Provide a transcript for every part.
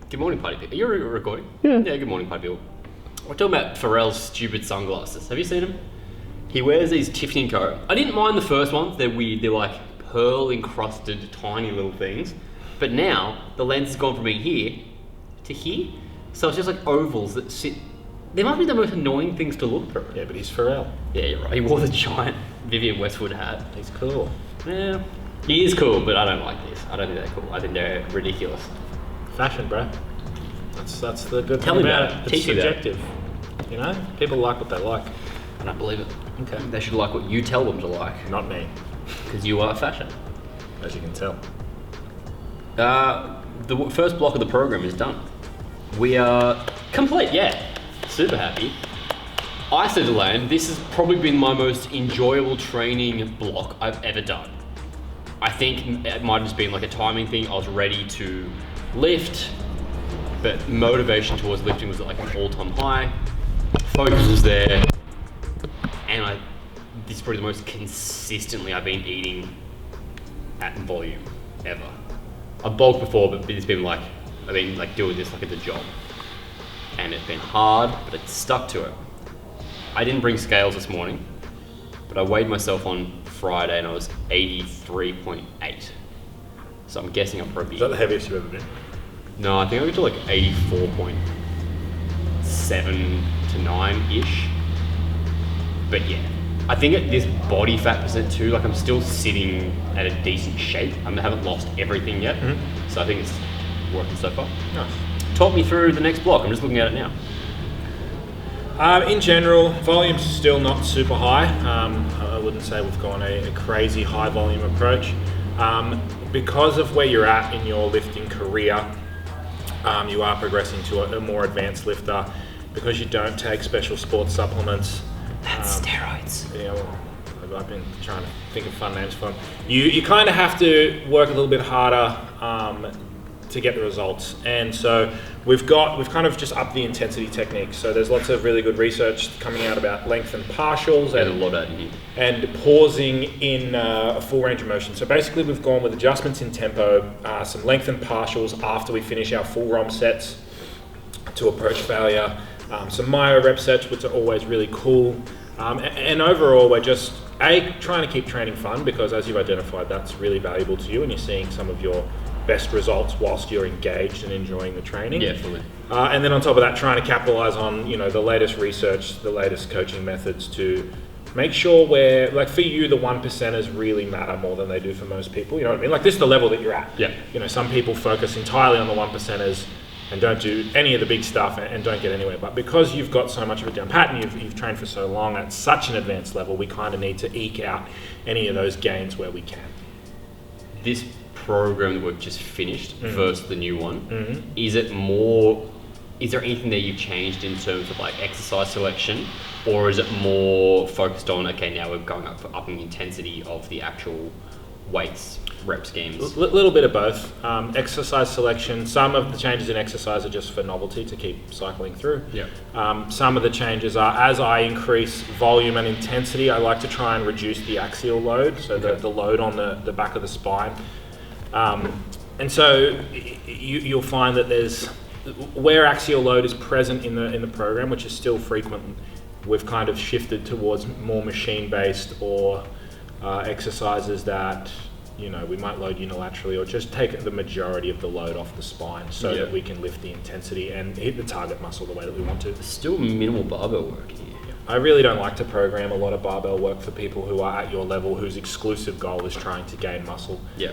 Good morning, party people. Are you recording? Yeah. Yeah, good morning, party people. We're talking about Pharrell's stupid sunglasses. Have you seen them? He wears these Tiffany & Co. I didn't mind the first ones. They're weird. They're like pearl encrusted tiny little things. But now the lens has gone from being here to here. So it's just like ovals that sit. They must be the most annoying things to look through. Yeah, but he's Pharrell. Yeah, you're right. He wore the giant Vivienne Westwood hat. He's cool. Yeah, he is cool, but I don't like this. I don't think they're cool. I think they're ridiculous. Fashion, bro. That's the good Tell thing me about about it. it. It's Teach me that. subjective. You know, people like what they like. I don't believe it. Okay. They should like what you tell them to like, Not me, because you are fashion. as you can tell. The first block of the program is done. We are complete, yeah. Super happy. I said to Lane, this has probably been my most enjoyable training block I've ever done. I think it might have just been like a timing thing. I was ready to lift, but motivation towards lifting was at like an all-time high. Focus was there, and this is probably the most consistently I've been eating at volume ever. I've bulked before, but it's been like, I've been like doing this like it's a job. And it's been hard, but it's stuck to it. I didn't bring scales this morning, but I weighed myself on Friday and I was 83.8. So I'm guessing I'll probably Is that the heaviest you've ever been? No, I think I got to like 84.7 to 9-ish. But yeah, I think at this body fat percent too, like I'm still sitting at a decent shape. I haven't lost everything yet. Mm-hmm. So I think it's working so far. Nice. Talk me through the next block. I'm just looking at it now. In general, volume's still not super high. I wouldn't say we've gone a crazy high volume approach. Because of where you're at in your lifting career, you are progressing to a more advanced lifter. Because you don't take special sports supplements. That's steroids. Yeah, well, I've been trying to think of fun names for them. You kind of have to work a little bit harder to get the results, and so we've kind of just upped the intensity techniques. So there's lots of really good research coming out about length and partials There's a lot out in here. and pausing in a full range of motion. So basically we've gone with adjustments in tempo, some length and partials after we finish our full ROM sets to approach failure, some myo rep sets, which are always really cool. And overall, we're just trying to keep training fun, because as you've identified, that's really valuable to you, and you're seeing some of your best results whilst you're engaged and enjoying the training. Yeah, fully. And then on top of that, trying to capitalize on the latest research, the latest coaching methods to make sure we're like, for you, the 1%ers really matter more than they do for most people. You know what I mean? Like, this is the level that you're at. Yeah. Some people focus entirely on the 1%ers and don't do any of the big stuff and don't get anywhere. But because you've got so much of it down pat and you've trained for so long at such an advanced level, we kind of need to eke out any of those gains where we can. This program that we've just finished versus the new one, is there anything that you've changed in terms of like exercise selection, or is it more focused on, okay, now we're going up for upping intensity of the actual weights, rep schemes? Little bit of both. Exercise selection, some of the changes in exercise are just for novelty to keep cycling through. Yeah. Some of the changes are, as I increase volume and intensity, I like to try and reduce the axial load, so the load on the back of the spine. And so you'll find that there's, where axial load is present in the program, which is still frequent, we've kind of shifted towards more machine-based or exercises that we might load unilaterally, or just take the majority of the load off the spine so that we can lift the intensity and hit the target muscle the way that we want to. Still minimal barbell work here. I really don't like to program a lot of barbell work for people who are at your level, whose exclusive goal is trying to gain muscle. Yeah.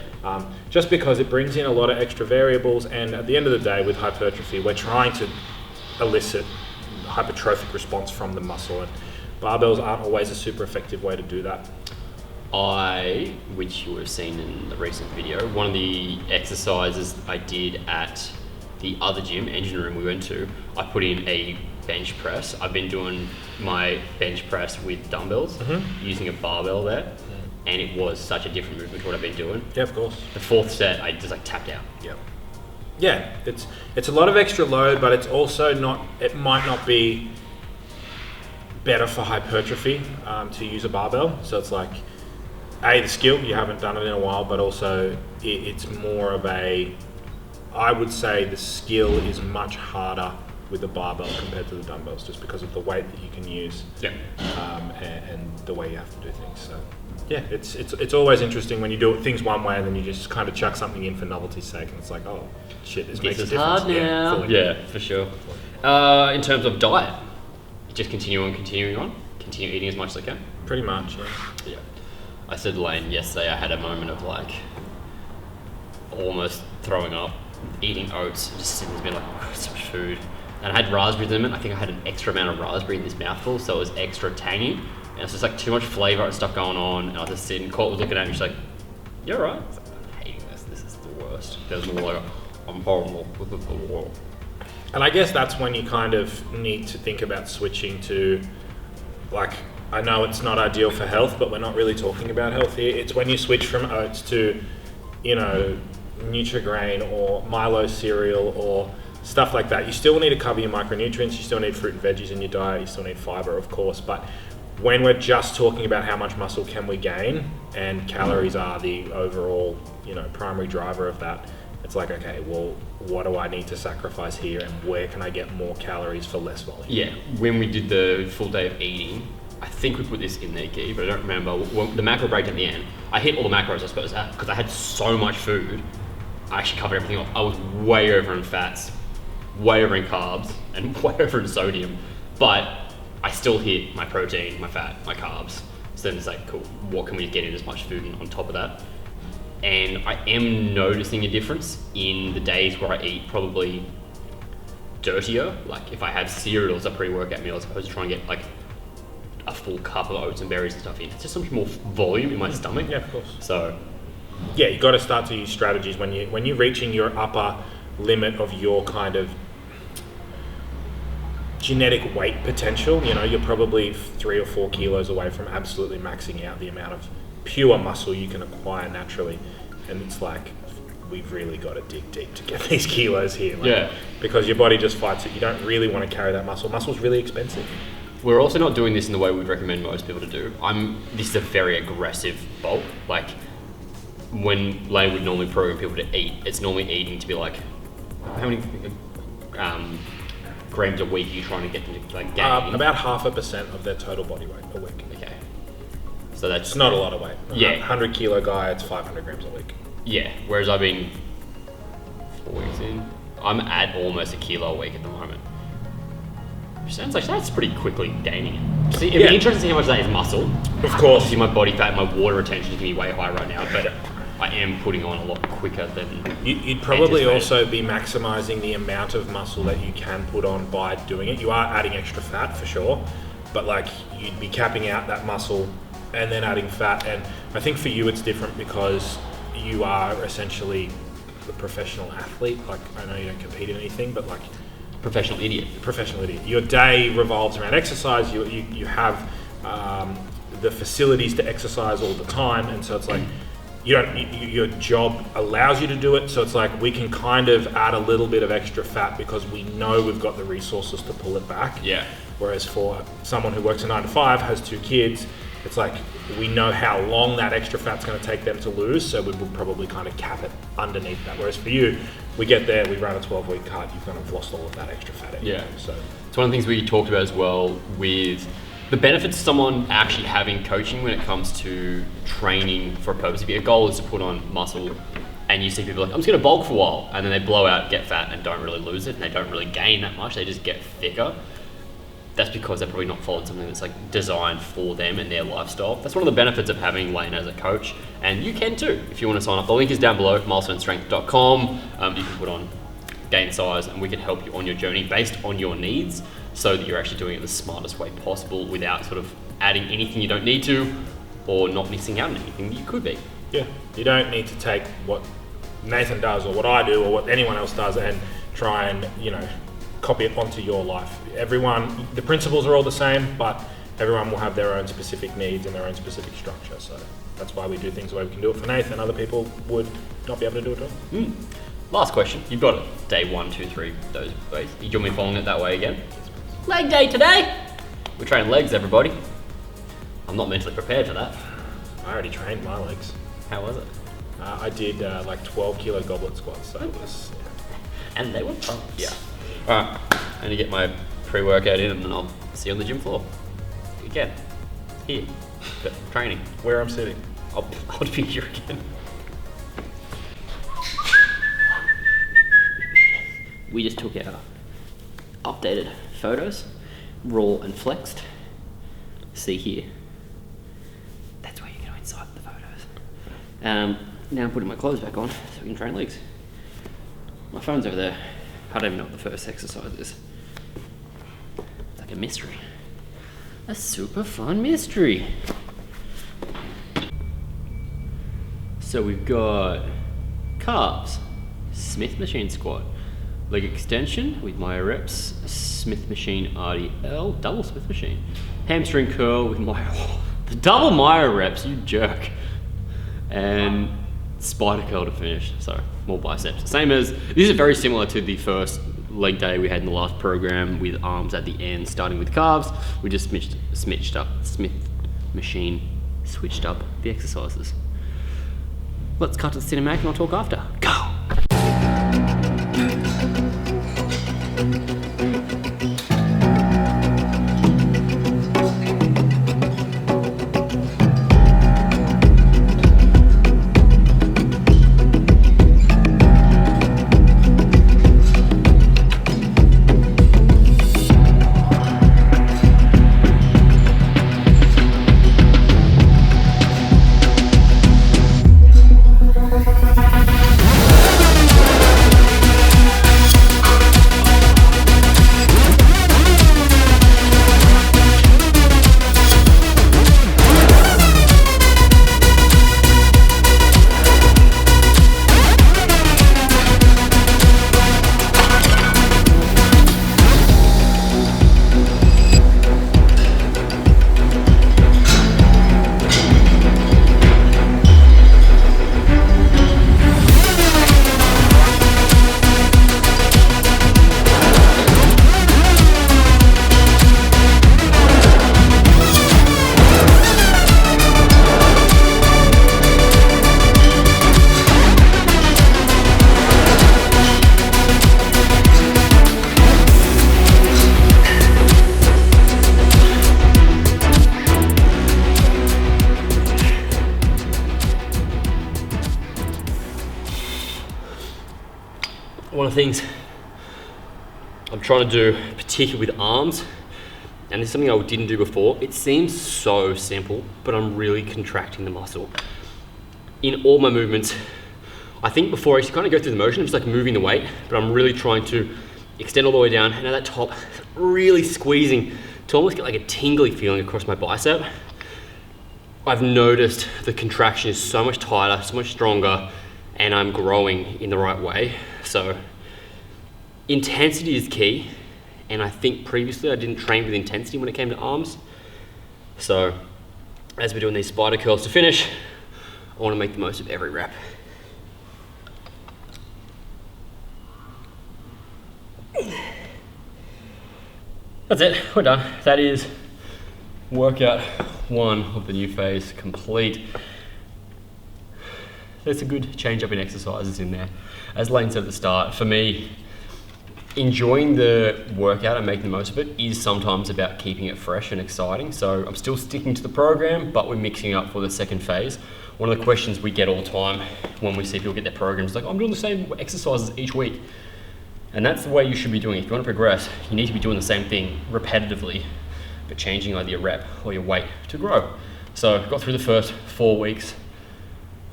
Just because it brings in a lot of extra variables, and at the end of the day with hypertrophy, we're trying to elicit hypertrophic response from the muscle, and barbells aren't always a super effective way to do that. Which you would have seen in the recent video, one of the exercises I did at the other gym, engine room we went to, I put in a bench press. I've been doing my bench press with dumbbells, using a barbell there, and it was such a different movement to what I've been doing. Yeah, of course. The fourth set, I just like tapped out. Yep. Yeah, it's a lot of extra load, but it's also it might not be better for hypertrophy to use a barbell. So it's like, the skill, you haven't done it in a while, but also it's more of a I would say the skill is much harder with the barbell compared to the dumbbells, just because of the weight that you can use, and the way you have to do things. So, yeah, it's always interesting when you do things one way and then you just kind of chuck something in for novelty's sake, and it's like, oh shit, this makes a difference. Hard now. Yeah, for sure. In terms of diet, just continue eating as much as I can. Pretty much, Yeah. I said to Lane yesterday, I had a moment of like almost throwing up, eating oats, just sitting there being like, oh, so much food. And I had raspberries in it. I think I had an extra amount of raspberry in this mouthful, so it was extra tangy. And it's just like too much flavour and stuff going on. And I was just sitting, Colt was looking at me, she's like, "You're right." I was like, I'm hating this. This is the worst. There's more like, I'm horrible with the world. And I guess that's when you kind of need to think about switching to, like, I know it's not ideal for health, but we're not really talking about health here. It's when you switch from oats to, you know, Nutri-Grain or Milo cereal or stuff like that. You still need to cover your micronutrients, you still need fruit and veggies in your diet, you still need fiber, of course, but when we're just talking about how much muscle can we gain, and calories are the overall, you know, primary driver of that, it's like, okay, well, what do I need to sacrifice here, and where can I get more calories for less volume? Yeah, when we did the full day of eating, I think we put this in there, Guy, but I don't remember. The macro breakdown at the end, I hit all the macros, I suppose, because I had so much food. I actually covered everything off. I was way over in fats, way over in carbs, and way over in sodium, but I still hit my protein, my fat, my carbs. So then it's like, cool, what can we get in as much food on top of that? And I am noticing a difference in the days where I eat probably dirtier. Like if I have cereal as a pre-workout meal as opposed to trying to get like a full cup of oats and berries and stuff in. It's just so much more volume in my stomach. Yeah, of course. So yeah, you got to start to use strategies when you're reaching your upper limit of your kind of genetic weight potential. You know, you're probably 3 or 4 kilos away from absolutely maxing out the amount of pure muscle you can acquire naturally, and it's like, we've really got to dig deep to get these kilos here. Like, because your body just fights it. You don't really want to carry that muscle. Muscle's really expensive. We're also not doing this in the way we'd recommend most people to do. This is a very aggressive bulk. Like when Lane would normally program people to eat, it's normally eating to be like, how many grams a week are you trying to get them to like gain? About 0.5% of their total body weight a week. Okay. So that's it's not a lot of weight. Yeah. 100 kilo guy, it's 500 grams a week. Yeah. Whereas I've been 4 weeks in, I'm at almost a kilo a week at the moment. Which sounds like that's pretty quickly gaining it. See, it'd be interesting to see how much that is muscle. Of course. Obviously my body fat, my water retention is going to be way high right now, but I am putting on a lot quicker than You'd probably also be maximizing the amount of muscle that you can put on by doing it. You are adding extra fat for sure, but like you'd be capping out that muscle and then adding fat. And I think for you it's different because you are essentially a professional athlete. Like I know you don't compete in anything, but like professional idiot. Your day revolves around exercise. You have the facilities to exercise all the time, and so it's like your job allows you to do it. So it's like we can kind of add a little bit of extra fat because we know we've got the resources to pull it back. Yeah. Whereas for someone who works a 9 to 5, has 2 kids, it's like we know how long that extra fat's going to take them to lose, so we will probably kind of cap it underneath that. Whereas for you, we get there, we run a 12-week cut, you've kind of lost all of that extra fat anyway. Yeah. So it's one of the things we talked about as well with the benefits of someone actually having coaching when it comes to training for a purpose. If your goal is to put on muscle and you see people like, I'm just going to bulk for a while, and then they blow out, get fat, and don't really lose it, and they don't really gain that much, they just get thicker. That's because they're probably not following something that's like designed for them and their lifestyle. That's one of the benefits of having Lane as a coach, and you can too if you want to sign up. The link is down below, milestonestrength.com. You can put on gain size, and we can help you on your journey based on your needs, so that you're actually doing it the smartest way possible without sort of adding anything you don't need to, or not missing out on anything that you could be. Yeah, you don't need to take what Nathan does or what I do or what anyone else does and try and, you know, copy it onto your life. Everyone, the principles are all the same, but everyone will have their own specific needs and their own specific structure. So that's why we do things the way we can do it for Nathan. Other people would not be able to do it at all. Last question. You've got it. Day 1, 2, 3, those ways. Do you want me following it that way again? Leg day today. We're training legs, everybody. I'm not mentally prepared for that. I already trained my legs. How was it? I did like 12 kilo goblet squats. So it was And they were pumped. Yeah. Alright, I'm gonna get my pre-workout in and then I'll see you on the gym floor. Again, here, but training. Where I'm sitting. I'll be here again. We just took our updated photos, raw and flexed. See here. That's where you go inside the photos. Now I'm putting my clothes back on so we can train legs. My phone's over there. I don't even know what the first exercise is. It's like a mystery. A super fun mystery. So we've got calves, Smith machine squat, leg extension with Myo reps, Smith machine RDL, double Smith machine, hamstring curl with Myo, the double Myo reps, you jerk, and spider curl to finish. So more biceps. Same as, this is very similar to the first leg day we had in the last program with arms at the end, starting with calves. We just switched up the exercises. Let's cut to the cinematic and I'll talk after. Go! One of the things I'm trying to do, particularly with arms, and this is something I didn't do before, it seems so simple, but I'm really contracting the muscle. In all my movements, I think before I used to kind of go through the motion, I'm just like moving the weight, but I'm really trying to extend all the way down, and at that top, really squeezing to almost get like a tingly feeling across my bicep. I've noticed the contraction is so much tighter, so much stronger, and I'm growing in the right way. So intensity is key, and I think previously I didn't train with intensity when it came to arms. So as we're doing these spider curls to finish, I want to make the most of every rep. That's it, we're done. That is workout 1 of the new phase complete. There's a good change up in exercises in there. As Lane said at the start, for me, enjoying the workout and making the most of it is sometimes about keeping it fresh and exciting. So I'm still sticking to the program, but we're mixing up for the second phase. One of the questions we get all the time when we see people get their programs, like, I'm doing the same exercises each week. And that's the way you should be doing it. If you want to progress, you need to be doing the same thing repetitively, but changing either your rep or your weight to grow. So got through the first 4 weeks.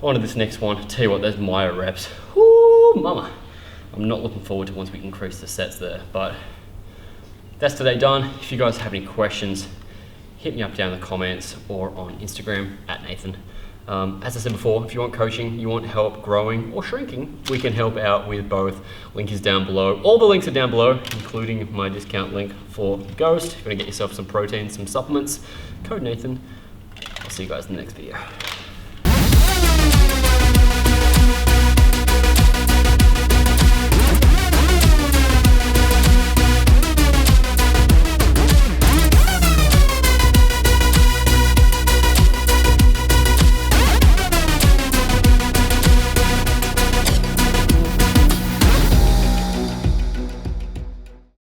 On to this next one. Tell you what, those Myo reps. Whoo, mama. I'm not looking forward to once we increase the sets there, but that's today done. If you guys have any questions, hit me up down in the comments or on Instagram @Nathan. As I said before, if you want coaching, you want help growing or shrinking, we can help out with both. Link is down below. All the links are down below, including my discount link for Ghost. If you want to get yourself some protein, some supplements, code Nathan. I'll see you guys in the next video.